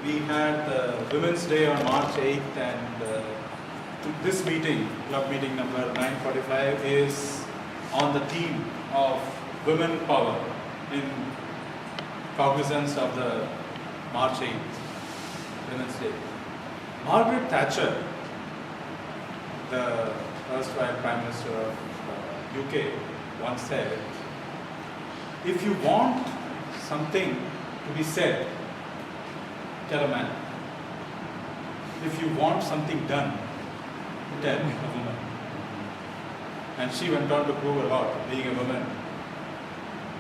we had Women's Day on March 8th, and this meeting, club meeting number 945, is on the theme of women power in cognizance of the March 8th, Women's Day. Margaret Thatcher, the erstwhile Prime Minister of UK, once said, if you want something to be said, tell a man. If you want something done, tell a woman. And she went on to prove a lot, being a woman.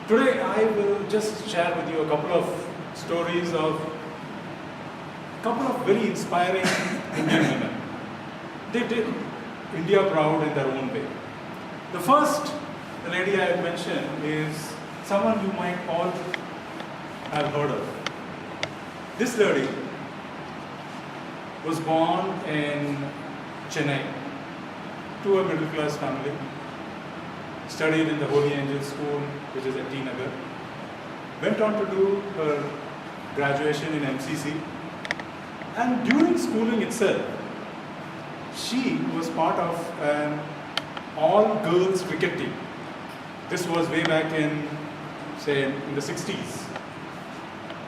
Today I will just share with you a couple of stories of a couple of very inspiring Indian women. They did India proud in their own way. The first lady I mentioned is someone you might all have heard of. This lady was born in Chennai to a middle class family, studied in the Holy Angel School, which is at T Nagar, went on to do her graduation in MCC, and during schooling itself, she was part of an all-girls cricket team. This was way back in, say, in the 60s.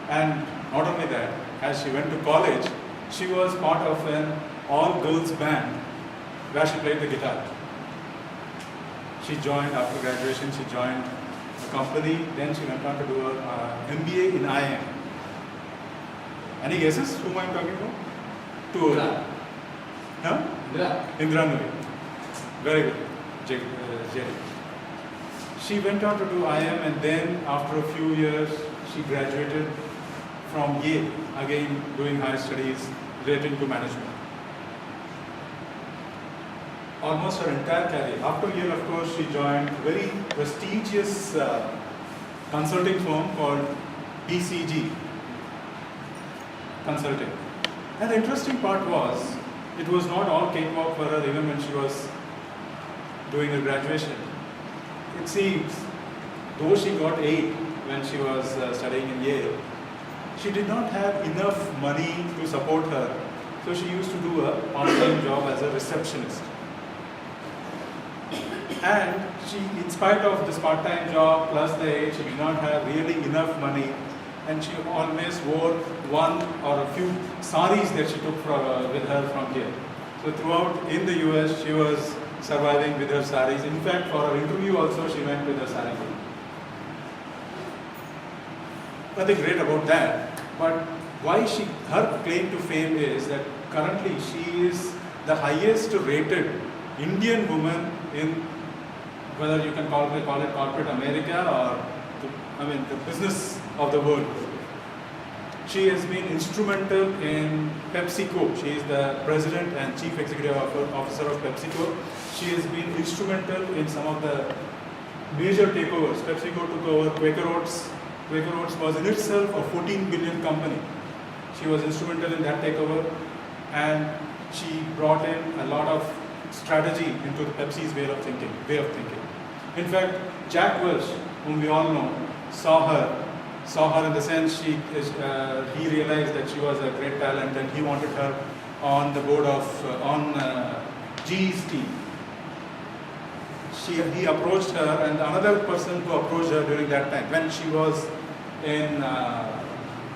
And not only that, as she went to college, she was part of an all-girls band where she played the guitar. She joined, after graduation, she joined a company, then she went on to do her MBA in IIM. Any guesses whom I'm talking about? Two of them. Huh? Indira Nooyi. Very good. Jerry. She went on to do IIM, and then after a few years, she graduated from Yale, again doing higher studies relating to management. Almost her entire career. After Yale, of course, she joined a very prestigious consulting firm called BCG Consulting. And the interesting part was, it was not all cakewalk for her even when she was doing her graduation. It seems, though she got aid when she was studying in Yale, she did not have enough money to support her, so she used to do a part-time job as a receptionist. And she, in spite of this part-time job plus the aid, she did not have really enough money, and she always wore one or a few saris that she took with her from here. So throughout in the US, she was surviving with her saris. In fact, for her interview also, she went with her sari. Nothing great about that, but why her claim to fame is that currently she is the highest rated Indian woman in, whether you can call it corporate America or the business of the world. She has been instrumental in PepsiCo. She is the president and chief executive officer of PepsiCo. She has been instrumental in some of the major takeovers. PepsiCo took over Quaker Oats. Quaker Oats was in itself a 14 billion company. She was instrumental in that takeover, and she brought in a lot of strategy into the Pepsi's way of thinking. In fact, Jack Welch, whom we all know, saw her in the sense he realized that she was a great talent, and he wanted her on the board of GE's team. He approached her, and another person who approached her during that time, when she was in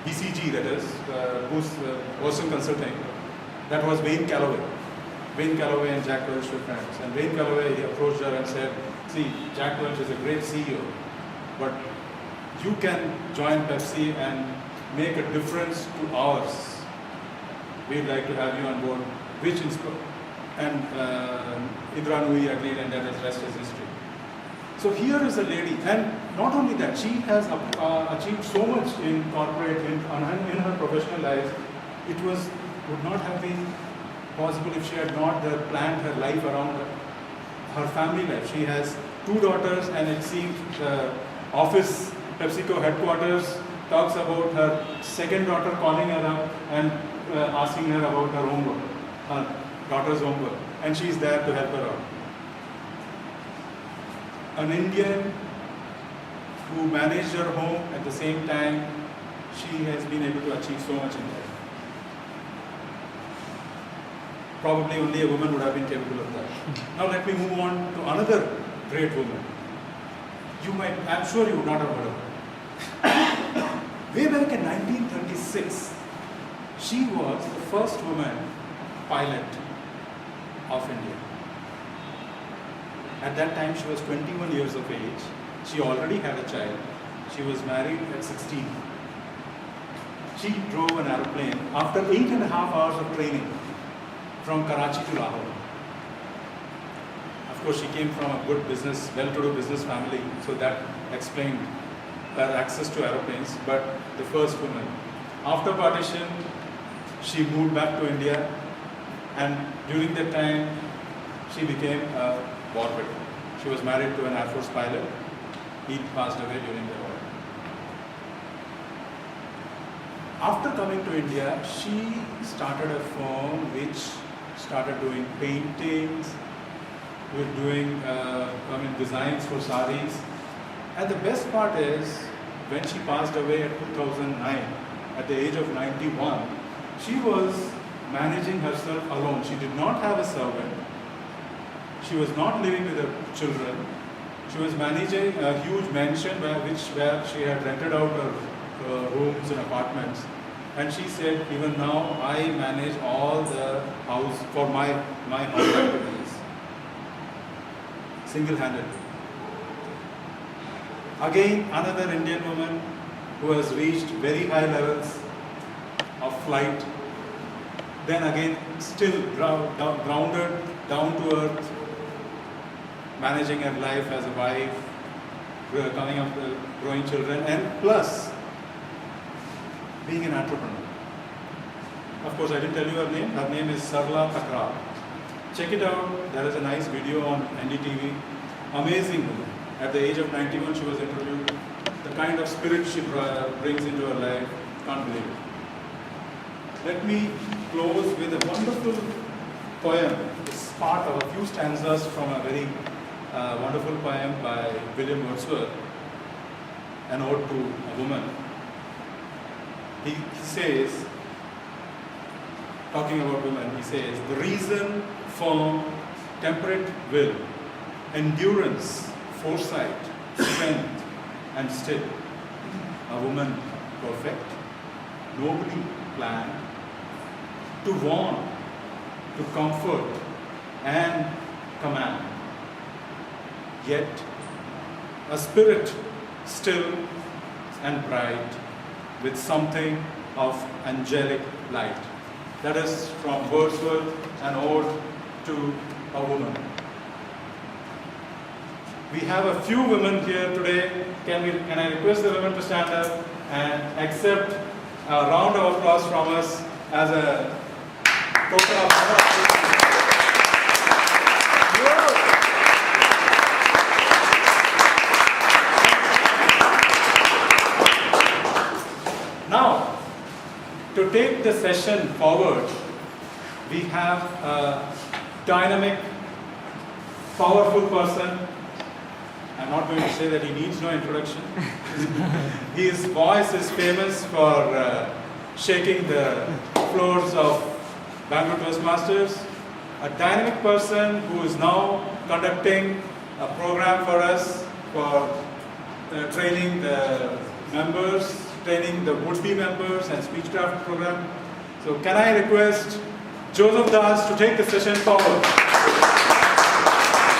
BCG, that is, Boston Consulting, that was Wayne Calloway. Wayne Calloway and Jack Welch were friends. And Wayne Calloway, he approached her and said, see, Jack Welch is a great CEO, but you can join Pepsi and make a difference to ours. We'd like to have you on board. And Indira Nooyi agreed, and that is rest is history. So here is a lady, and not only that, she has achieved so much in corporate, in her professional life. It would not have been possible if she had not planned her life around her family life. She has 2 daughters, and it seems the office, PepsiCo headquarters, talks about her second daughter calling her up and asking her about her homework, her daughter's homework, and she is there to help her out. An Indian who managed her home at the same time, she has been able to achieve so much in life. Probably only a woman would have been capable of that. Now let me move on to another great woman. I'm sure you would not have heard of her. Way back in 1936, she was the first woman pilot of India. At that time, she was 21 years of age. She already had a child. She was married at 16. She drove an aeroplane after 8.5 hours of training from Karachi to Lahore. Of course, she came from a good business, well-to-do business family, so that explained her access to aeroplanes, but the first woman. After partition, she moved back to India, and during that time, she became a war veteran. She was married to an Air Force pilot. He passed away during the war. After coming to India, she started a firm which started doing paintings, with doing designs for saris. And the best part is, when she passed away at 2009, at the age of 91, she was managing herself alone. She did not have a servant. She was not living with her children. She was managing a huge mansion where she had rented out her rooms and apartments. And she said, even now I manage all the house for my house activities, single-handedly. Again, another Indian woman who has reached very high levels of flight. Then again, still grounded, down to earth, managing her life as a wife, coming up with growing children, and plus being an entrepreneur. Of course, I didn't tell you her name. Her name is Sarla Thakral. Check it out. There is a nice video on NDTV. Amazing woman. At the age of 91, she was interviewed. The kind of spirit she brings into her life, can't believe it. Let me close with a wonderful poem. It's part of a few stanzas from a very wonderful poem by William Wordsworth, An Ode to a Woman. He says, talking about women, he says, the reason, firm, temperate will, endurance, foresight, strength, and still, a woman perfect, nobly planned, to warn, to comfort, and command. Yet, a spirit still and bright, with something of angelic light. That is from Wordsworth, An Ode to a Woman. We have a few women here today. Can I request the women to stand up and accept a round of applause from us as a token of appreciation. Now, to take the session forward, we have a dynamic, powerful person. I'm not going to say that he needs no introduction. His voice is famous for shaking the floors of Bangalore Toastmasters. A dynamic person who is now conducting a program for us for training the members, training the would-be members and speechcraft program. So can I request Joseph Das to take the session forward?